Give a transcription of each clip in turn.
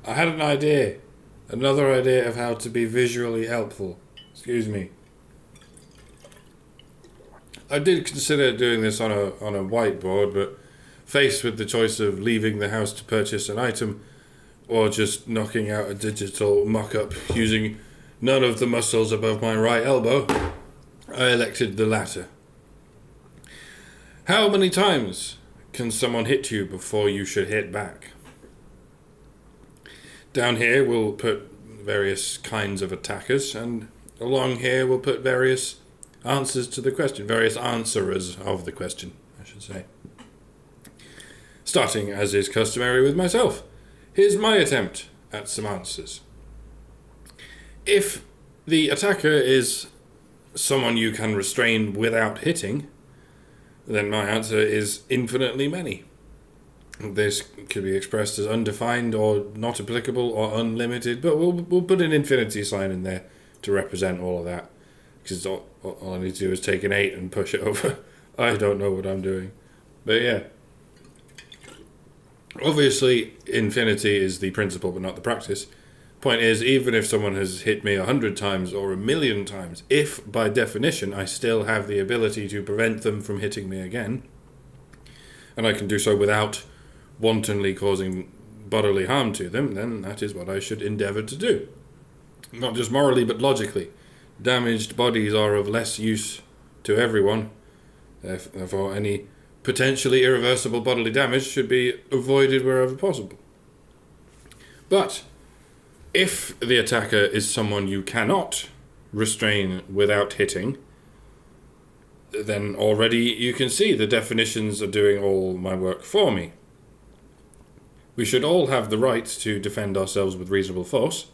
I had an idea. Another idea of how to be visually helpful. Excuse me. I did consider doing this on a whiteboard, but faced with the choice of leaving the house to purchase an item or just knocking out a digital mock-up using none of the muscles above my right elbow, I elected the latter. How many times can someone hit you before you should hit back? Down here we'll put various kinds of attackers, and along here we'll put various answers to the question, various answerers of the question, I should say. Starting, as is customary with myself, here's my attempt at some answers. If the attacker is someone you can restrain without hitting, then my answer is infinitely many. This could be expressed as undefined or not applicable or unlimited, but we'll put an infinity sign in there to represent all of that, because all I need to do is take an 8 and push it over. I don't know what I'm doing. But yeah. Obviously, infinity is the principle but not the practice. Point is, even if someone has hit me 100 times or 1,000,000 times, if by definition I still have the ability to prevent them from hitting me again, and I can do so without wantonly causing bodily harm to them, then that is what I should endeavour to do. Not just morally, but logically. Damaged bodies are of less use to everyone. Therefore, any potentially irreversible bodily damage should be avoided wherever possible. But if the attacker is someone you cannot restrain without hitting, then already you can see the definitions are doing all my work for me. We should all have the right to defend ourselves with reasonable force,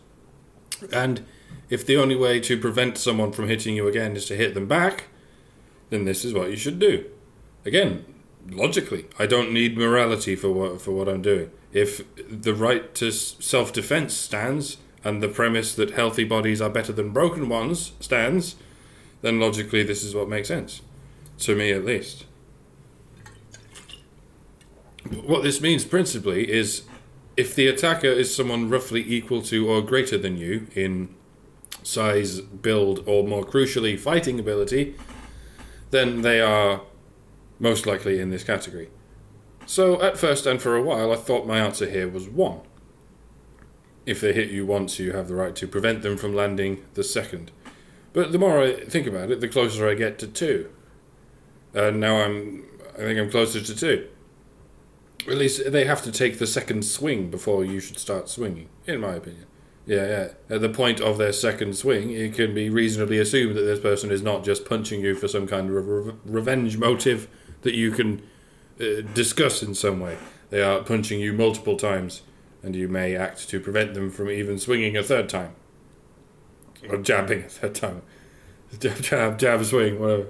and if the only way to prevent someone from hitting you again is to hit them back, then this is what you should do. Again, logically, I don't need morality for what I'm doing. If the right to self-defense stands, and the premise that healthy bodies are better than broken ones stands, then logically this is what makes sense. To me, at least. What this means principally is, if the attacker is someone roughly equal to or greater than you in size, build, or more crucially, fighting ability, then they are most likely in this category. So, at first and for a while, I thought my answer here was 1. If they hit you once, you have the right to prevent them from landing the second. But the more I think about it, the closer I get to 2. And now I think I'm closer to 2. At least they have to take the second swing before you should start swinging, in my opinion. Yeah. At the point of their second swing, it can be reasonably assumed that this person is not just punching you for some kind of revenge motive that you can discuss in some way. They are punching you multiple times, and you may act to prevent them from even swinging a third time. Or jabbing a third time. Jab, swing, whatever.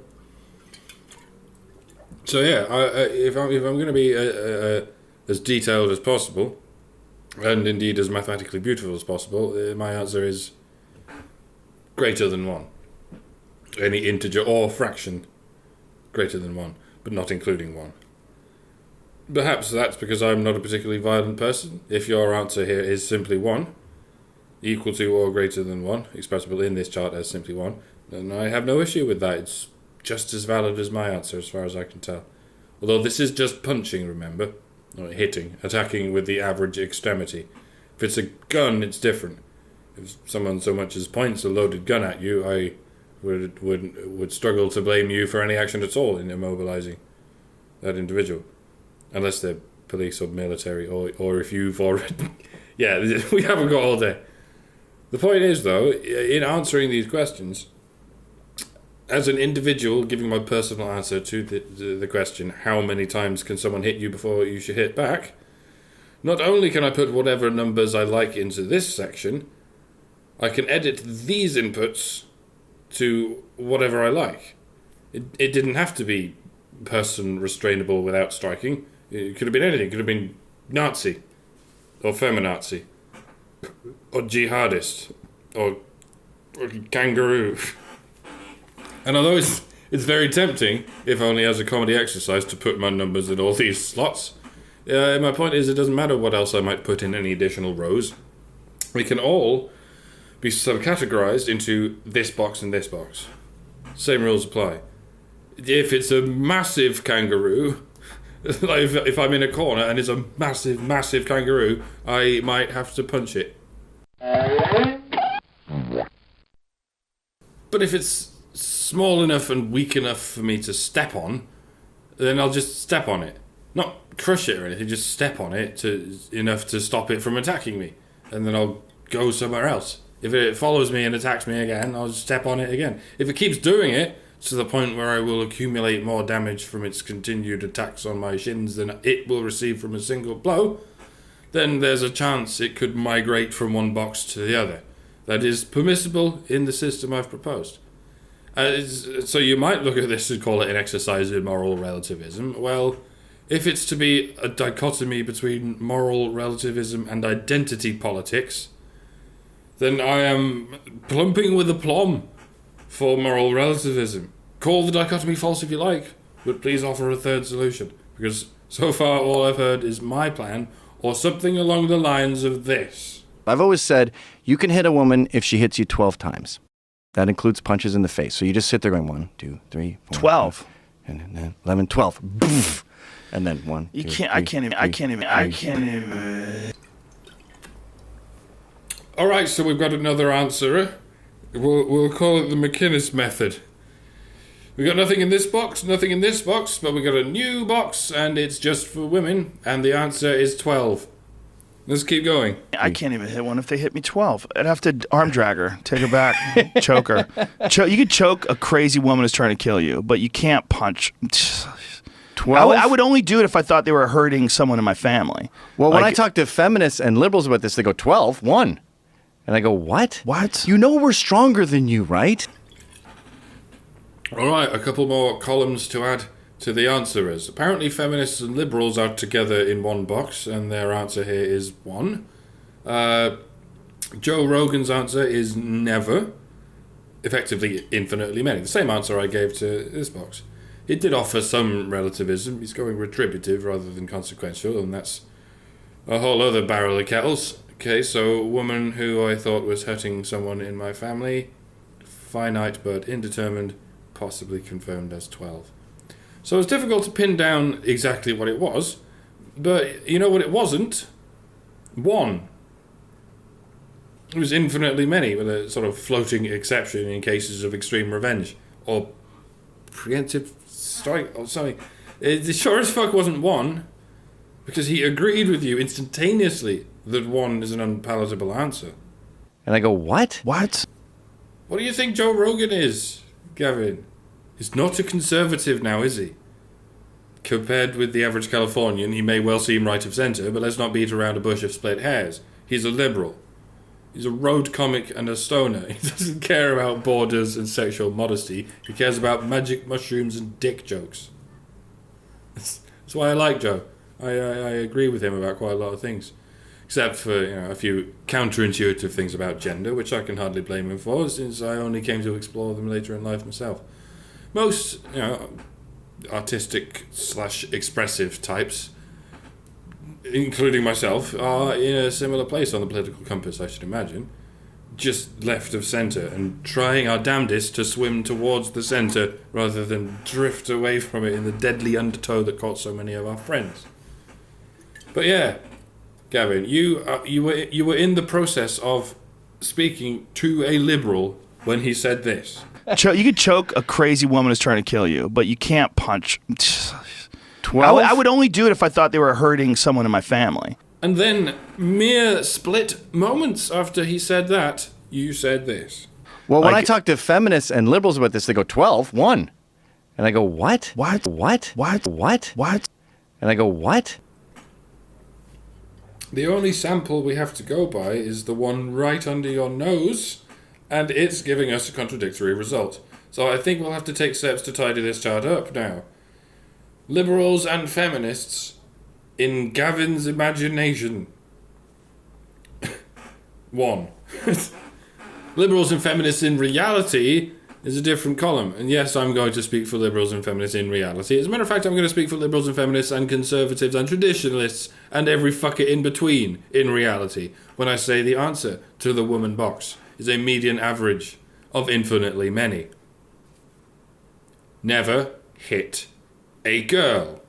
So yeah, if I'm going to be as detailed as possible, and indeed as mathematically beautiful as possible, my answer is greater than 1. Any integer or fraction greater than 1, but not including 1. Perhaps that's because I'm not a particularly violent person. If your answer here is simply 1, equal to or greater than 1, expressible in this chart as simply 1, then I have no issue with that. It's just as valid as my answer as far as I can tell. Although this is just punching, remember? Or hitting, attacking with the average extremity. If it's a gun, it's different. If someone so much as points a loaded gun at you, I would struggle to blame you for any action at all in immobilizing that individual. Unless they're police or military, or if you've already... Yeah, we haven't got all day. The point is, though, in answering these questions, as an individual, giving my personal answer to the question, how many times can someone hit you before you should hit back, not only can I put whatever numbers I like into this section, I can edit these inputs to whatever I like. It didn't have to be person restrainable without striking. It could have been anything. It could have been Nazi, or feminazi, or jihadist, or kangaroo. And although it's very tempting, if only as a comedy exercise, to put my numbers in all these slots, my point is it doesn't matter what else I might put in any additional rows. we can all be subcategorized into this box and this box. Same rules apply. If it's a massive kangaroo, like if I'm in a corner and it's a massive, massive kangaroo, I might have to punch it. But if it's small enough and weak enough for me to step on, then I'll just step on it. Not crush it or anything, just step on it enough to stop it from attacking me. And then I'll go somewhere else. If it follows me and attacks me again, I'll just step on it again. If it keeps doing it to the point where I will accumulate more damage from its continued attacks on my shins than it will receive from a single blow, then there's a chance it could migrate from one box to the other. That is permissible in the system I've proposed. So you might look at this and call it an exercise in moral relativism. Well, if it's to be a dichotomy between moral relativism and identity politics, then I am plumping with aplomb for moral relativism. Call the dichotomy false if you like, but please offer a third solution, because so far all I've heard is my plan, or something along the lines of this. I've always said you can hit a woman if she hits you 12 times. That includes punches in the face. So you just sit there going 1, 2, 3, 4, 12. 5, and then 11, 12. Boof. And then 1. You 2, can't. 3, I can't even. All right, so we've got another answerer. We'll call it the McInnes method. We got nothing in this box, nothing in this box, but we got a new box, and it's just for women, and the answer is 12. Let's keep going. I can't even hit one if they hit me 12. I'd have to arm drag her, take her back, choke her. You could choke a crazy woman who's trying to kill you, but you can't punch. 12? I would only do it if I thought they were hurting someone in my family. Well, when I talk to feminists and liberals about this, they go 12, 1. And I go, what? What? You know we're stronger than you, right? All right, a couple more columns to add to the answerers. Apparently feminists and liberals are together in one box, and their answer here is 1. Joe Rogan's answer is never. Effectively, infinitely many. The same answer I gave to this box. It did offer some relativism. He's going retributive rather than consequential, and that's a whole other barrel of kettles. Okay, so a woman who I thought was hurting someone in my family, finite but indeterminate, possibly confirmed as 12. So it's difficult to pin down exactly what it was, but you know what it wasn't? 1. It was infinitely many, with a sort of floating exception in cases of extreme revenge, or preemptive strike, or something. It sure as fuck wasn't 1, because he agreed with you instantaneously that 1 is an unpalatable answer. And I go, what? What? What do you think Joe Rogan is, Gavin? He's not a conservative now, is he? Compared with the average Californian, he may well seem right of centre, but let's not beat around a bush of split hairs. He's a liberal. He's a road comic and a stoner. He doesn't care about borders and sexual modesty. He cares about magic mushrooms and dick jokes. That's why I like Joe. I agree with him about quite a lot of things. Except for a few counterintuitive things about gender, which I can hardly blame him for, since I only came to explore them later in life myself. Most, artistic/expressive types, including myself, are in a similar place on the political compass, I should imagine. Just left of centre, and trying our damnedest to swim towards the centre rather than drift away from it in the deadly undertow that caught so many of our friends. But yeah, Gavin, you were in the process of speaking to a liberal when he said this. You could choke a crazy woman who's trying to kill you, but you can't punch. 12? I would only do it if I thought they were hurting someone in my family. And then, mere split moments after he said that, you said this. Well, when I talk to feminists and liberals about this, they go 12, 1. And I go, what? What? What? What? What? What? And I go, what? The only sample we have to go by is the one right under your nose, and it's giving us a contradictory result. So I think we'll have to take steps to tidy this chart up now. Liberals and feminists, in Gavin's imagination. 1. Liberals and feminists in reality is a different column. And yes, I'm going to speak for liberals and feminists in reality. As a matter of fact, I'm going to speak for liberals and feminists and conservatives and traditionalists and every fucker in between in reality when I say the answer to the woman box is a median average of infinitely many. Never hit a girl.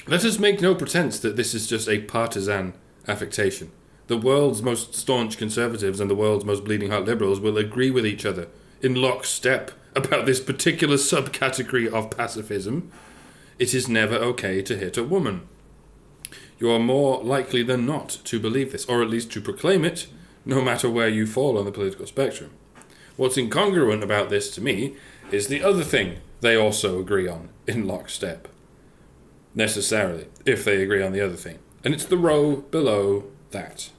Let us make no pretense that this is just a partisan affectation. The world's most staunch conservatives and the world's most bleeding heart liberals will agree with each other in lockstep about this particular subcategory of pacifism. It is never okay to hit a woman. You are more likely than not to believe this, or at least to proclaim it, no matter where you fall on the political spectrum. What's incongruent about this to me is the other thing they also agree on in lockstep. Necessarily, if they agree on the other thing. And it's the row below that.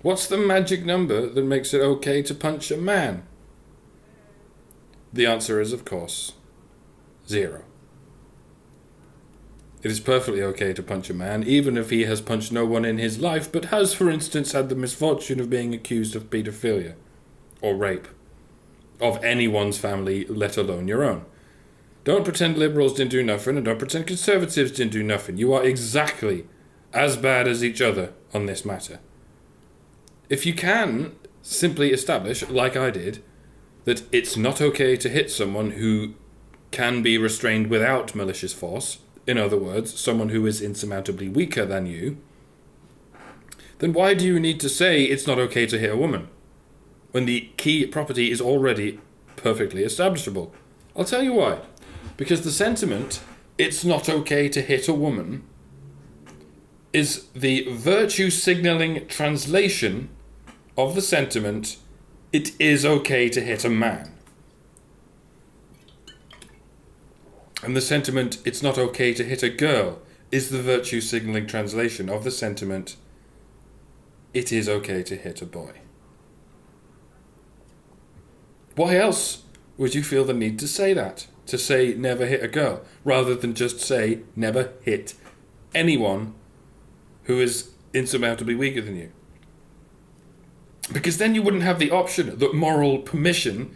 What's the magic number that makes it okay to punch a man? The answer is, of course, 0. It is perfectly okay to punch a man, even if he has punched no one in his life, but has, for instance, had the misfortune of being accused of paedophilia or rape of anyone's family, let alone your own. Don't pretend liberals didn't do nothing, and don't pretend conservatives didn't do nothing. You are exactly as bad as each other on this matter. If you can simply establish, like I did, that it's not okay to hit someone who can be restrained without malicious force, in other words, someone who is insurmountably weaker than you, then why do you need to say it's not okay to hit a woman, when the key property is already perfectly establishable? I'll tell you why. Because the sentiment, it's not okay to hit a woman, is the virtue-signalling translation of the sentiment, it is okay to hit a man. And the sentiment, it's not okay to hit a girl, is the virtue-signalling translation of the sentiment, it is okay to hit a boy. Why else would you feel the need to say that? To say never hit a girl, rather than just say never hit anyone who is insurmountably weaker than you. Because then you wouldn't have the option, the moral permission,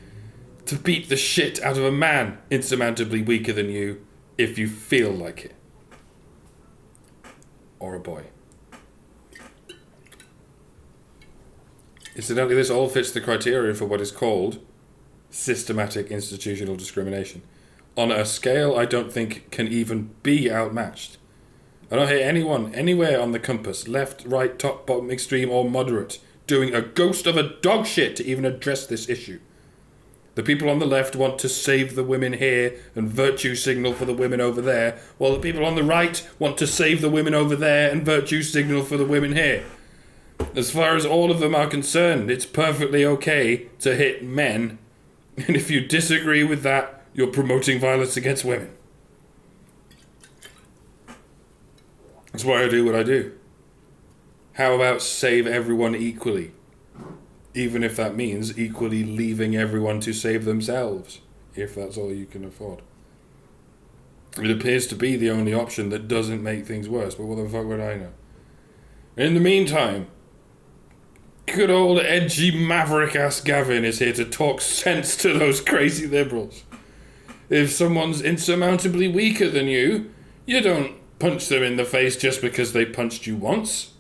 to beat the shit out of a man insurmountably weaker than you if you feel like it. Or a boy. Incidentally, this all fits the criteria for what is called systematic institutional discrimination. On a scale I don't think can even be outmatched. I don't hear anyone anywhere on the compass, left, right, top, bottom, extreme, or moderate, doing a ghost of a dog shit to even address this issue. The people on the left want to save the women here and virtue signal for the women over there, while the people on the right want to save the women over there and virtue signal for the women here. As far as all of them are concerned, it's perfectly okay to hit men, and if you disagree with that, you're promoting violence against women. That's why I do what I do. How about save everyone equally? Even if that means equally leaving everyone to save themselves, if that's all you can afford. It appears to be the only option that doesn't make things worse, but what the fuck would I know? In the meantime, good old edgy maverick-ass Gavin is here to talk sense to those crazy liberals. If someone's insurmountably weaker than you, you don't punch them in the face just because they punched you once.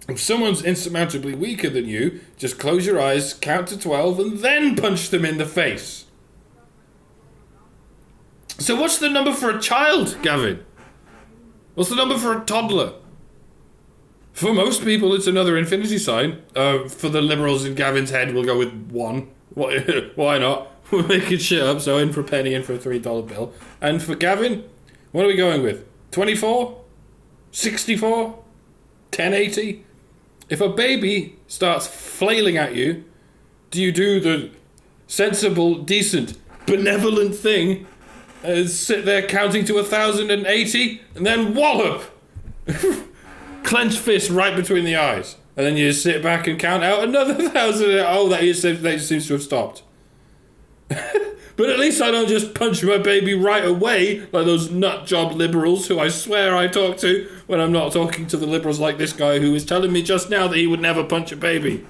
If someone's insurmountably weaker than you, just close your eyes, count to 12, and then punch them in the face. So what's the number for a child, Gavin? What's the number for a toddler? For most people, it's another infinity sign. For the liberals in Gavin's head, we'll go with 1. Why not? We're making shit up, so in for a penny, in for a $3 bill. And for Gavin, what are we going with? 24? 64? 1080? If a baby starts flailing at you, do you do the sensible, decent, benevolent thing and sit there counting to 1,080 and then wallop? Clenched fist right between the eyes. And then you just sit back and count out another 1,000. Oh, that seems to have stopped. But at least I don't just punch my baby right away like those nutjob liberals who I swear I talk to when I'm not talking to the liberals like this guy who is telling me just now that he would never punch a baby.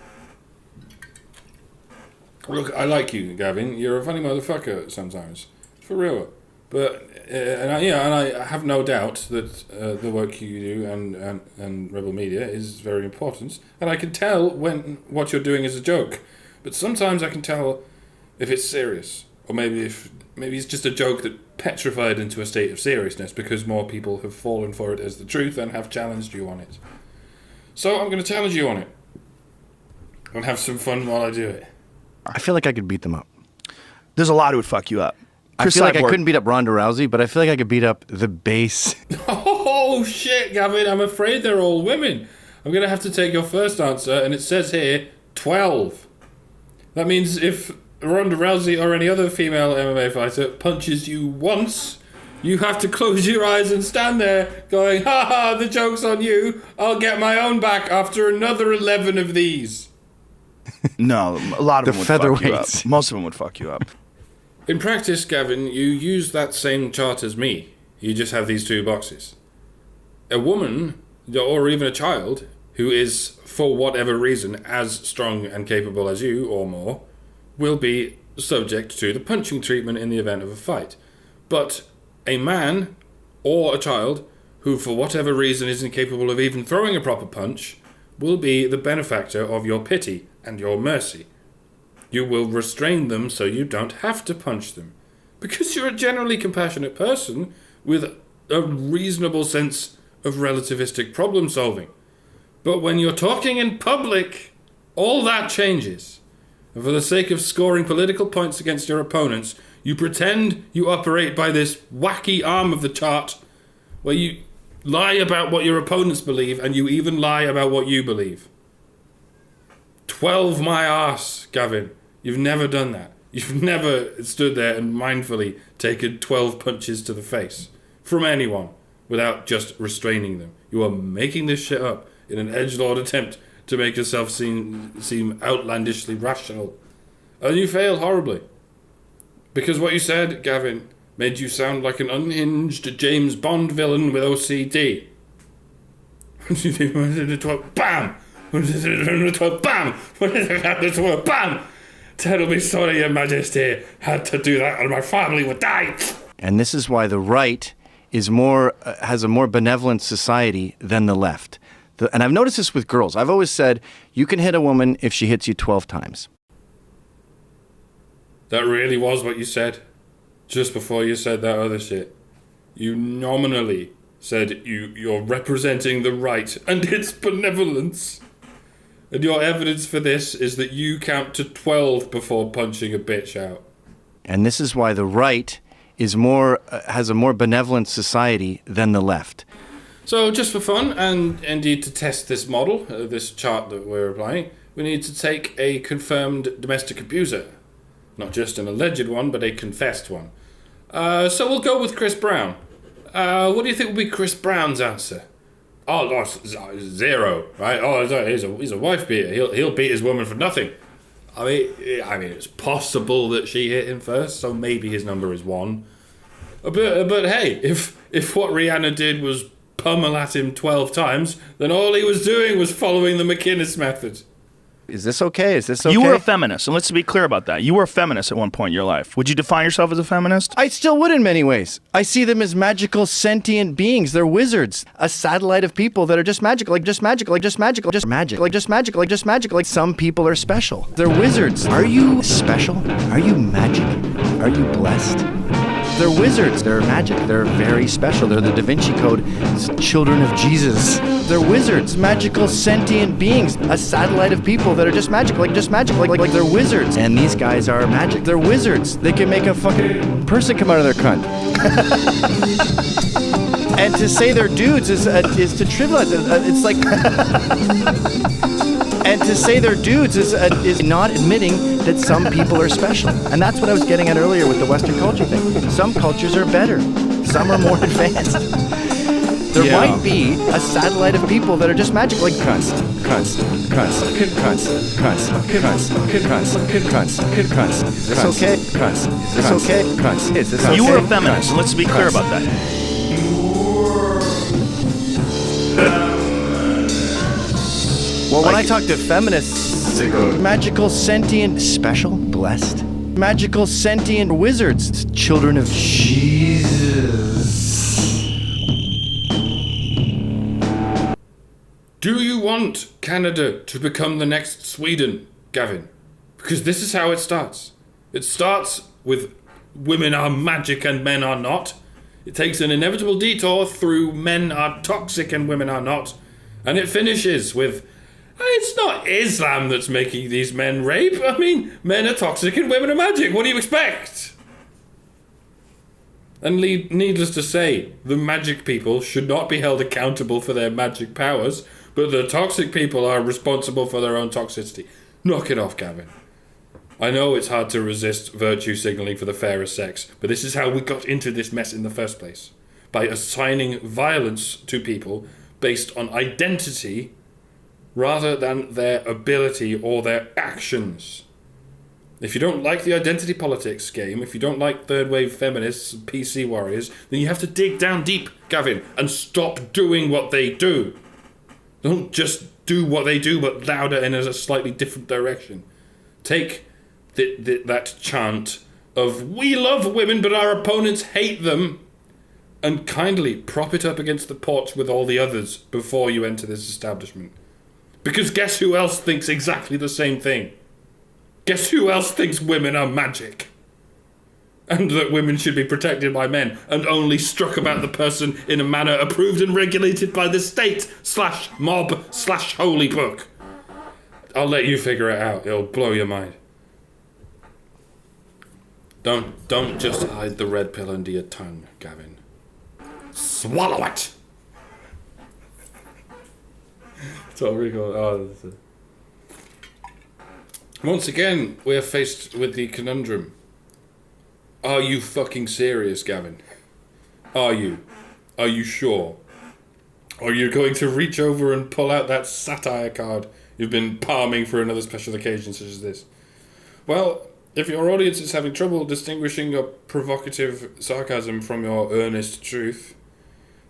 Look, I like you, Gavin. You're a funny motherfucker sometimes. For real. But, and I have no doubt that the work you do and Rebel Media is very important. And I can tell when what you're doing is a joke. But sometimes I can tell if it's serious. Or maybe it's just a joke that petrified into a state of seriousness because more people have fallen for it as the truth and have challenged you on it. So I'm going to challenge you on it. And have some fun while I do it. I feel like I could beat them up. There's a lot who would fuck you up. I feel like I couldn't beat up Ronda Rousey, but I feel like I could beat up the base. Oh, shit, Gavin. I'm afraid they're all women. I'm going to have to take your first answer, and it says here 12. That means if Ronda Rousey or any other female MMA fighter punches you once, you have to close your eyes and stand there going, ha ha, the joke's on you. I'll get my own back after another 11 of these. No, a lot of them would fuck you up. featherweights. Most of them would fuck you up. In practice, Gavin, you use that same chart as me. You just have these two boxes. A woman, or even a child, who is, for whatever reason, as strong and capable as you, or more, will be subject to the punching treatment in the event of a fight. But a man, or a child, who for whatever reason is incapable of even throwing a proper punch, will be the benefactor of your pity and your mercy. You will restrain them so you don't have to punch them. Because you're a generally compassionate person with a reasonable sense of relativistic problem solving. But when you're talking in public, all that changes. And for the sake of scoring political points against your opponents, you pretend you operate by this wacky arm of the chart where you lie about what your opponents believe and you even lie about what you believe. 12 my arse, Gavin. You've never done that. You've never stood there and mindfully taken 12 punches to the face from anyone without just restraining them. You are making this shit up in an edgelord attempt to make yourself seem outlandishly rational. And you failed horribly. Because what you said, Gavin, made you sound like an unhinged James Bond villain with OCD. Bam! Bam! Bam! Tell me sorry, Your Majesty. Had to do that or my family would die. And this is why the right is more has a more benevolent society than the left. And I've noticed this with girls. I've always said, you can hit a woman if she hits you 12 times. That really was what you said? Just before you said that other shit. You nominally said you're representing the right and its benevolence. And your evidence for this is that you count to 12 before punching a bitch out. And this is why the right is more has a more benevolent society than the left. So just for fun, and indeed to test this model, this chart that we're applying, we need to take a confirmed domestic abuser. Not just an alleged one, but a confessed one. So we'll go with Chris Brown. What do you think will be Chris Brown's answer? Oh, that's 0, right? Oh, he's a wife beater. He'll beat his woman for nothing. I mean, it's possible that she hit him first, so maybe his number is 1. But hey, if what Rihanna did was pummel at him 12 times, then all he was doing was following the McInnes method. Is this okay? Is this okay? You were a feminist, and let's be clear about that. You were a feminist at one point in your life. Would you define yourself as a feminist? I still would in many ways. I see them as magical sentient beings. They're wizards. A satellite of people that are just magical, like some people are special. They're wizards. Are you special? Are you magic? Are you blessed? They're wizards. They're magic. They're very special. They're the Da Vinci Code. It's children of Jesus. They're wizards. Magical sentient beings. A satellite of people that are just magic, like they're wizards. And these guys are magic. They're wizards. They can make a fucking person come out of their cunt. And to say they're dudes is to trivialize it. It's like... And to say they're dudes is not admitting that some people are special. And that's what I was getting at earlier with the Western culture thing. Some cultures are better. Some are more advanced. There Yeah. might be a satellite of people that are just magic, like cunts, cunts, cunts, cunts, cunts, cunts, cunts, cunts, cunts. Is this okay? Cunts. Is this okay? Cunts. Is this okay? You were a feminist, and let's be clear about that. Well, when I talk to feminists, magical, sentient, special, blessed, magical, sentient wizards, children of Jesus. Do you want Canada to become the next Sweden, Gavin? Because this is how it starts. It starts with women are magic and men are not. It takes an inevitable detour through men are toxic and women are not. And it finishes with, it's not Islam that's making these men rape. I mean, men are toxic and women are magic. What do you expect? And needless to say, the magic people should not be held accountable for their magic powers, but the toxic people are responsible for their own toxicity. Knock it off, Gavin. I know it's hard to resist virtue signaling for the fairer sex, but this is how we got into this mess in the first place. By assigning violence to people based on identity rather than their ability or their actions. If you don't like the identity politics game, if you don't like third wave feminists, PC warriors, then you have to dig down deep, Gavin, and stop doing what they do. Don't just do what they do, but louder and in a slightly different direction. Take that chant of, we love women, but our opponents hate them, and kindly prop it up against the porch with all the others before you enter this establishment. Because guess who else thinks exactly the same thing? Guess who else thinks women are magic? And that women should be protected by men and only struck about the person in a manner approved and regulated by the state / mob / holy book. I'll let you figure it out. It'll blow your mind. Don't just hide the red pill under your tongue, Gavin. Swallow it! That's what we call it. Once again, we are faced with the conundrum. Are you fucking serious, Gavin? Are you? Are you sure? Are you going to reach over and pull out that satire card you've been palming for another special occasion such as this? Well, if your audience is having trouble distinguishing your provocative sarcasm from your earnest truth,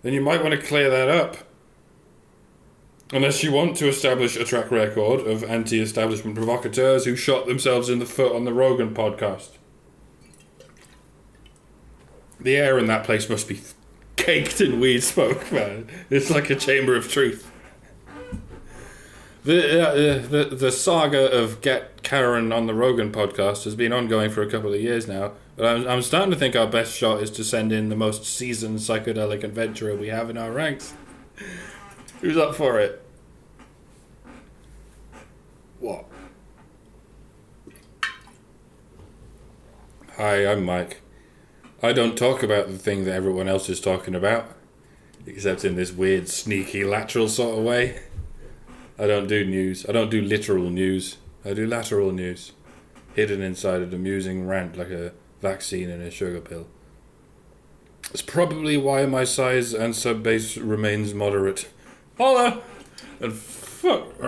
then you might want to clear that up. Unless you want to establish a track record of anti-establishment provocateurs who shot themselves in the foot on the Rogan podcast. The air in that place must be caked in weed smoke, man. It's like a chamber of truth. The saga of Get Karen on the Rogan podcast has been ongoing for a couple of years now, but I'm starting to think our best shot is to send in the most seasoned psychedelic adventurer we have in our ranks. Who's up for it? What? Hi, I'm Mike. I don't talk about the thing that everyone else is talking about, except in this weird, sneaky, lateral sort of way. I don't do news. I don't do literal news. I do lateral news, hidden inside an amusing rant like a vaccine in a sugar pill. It's probably why my size and sub-base remains moderate. Holla! And fuck.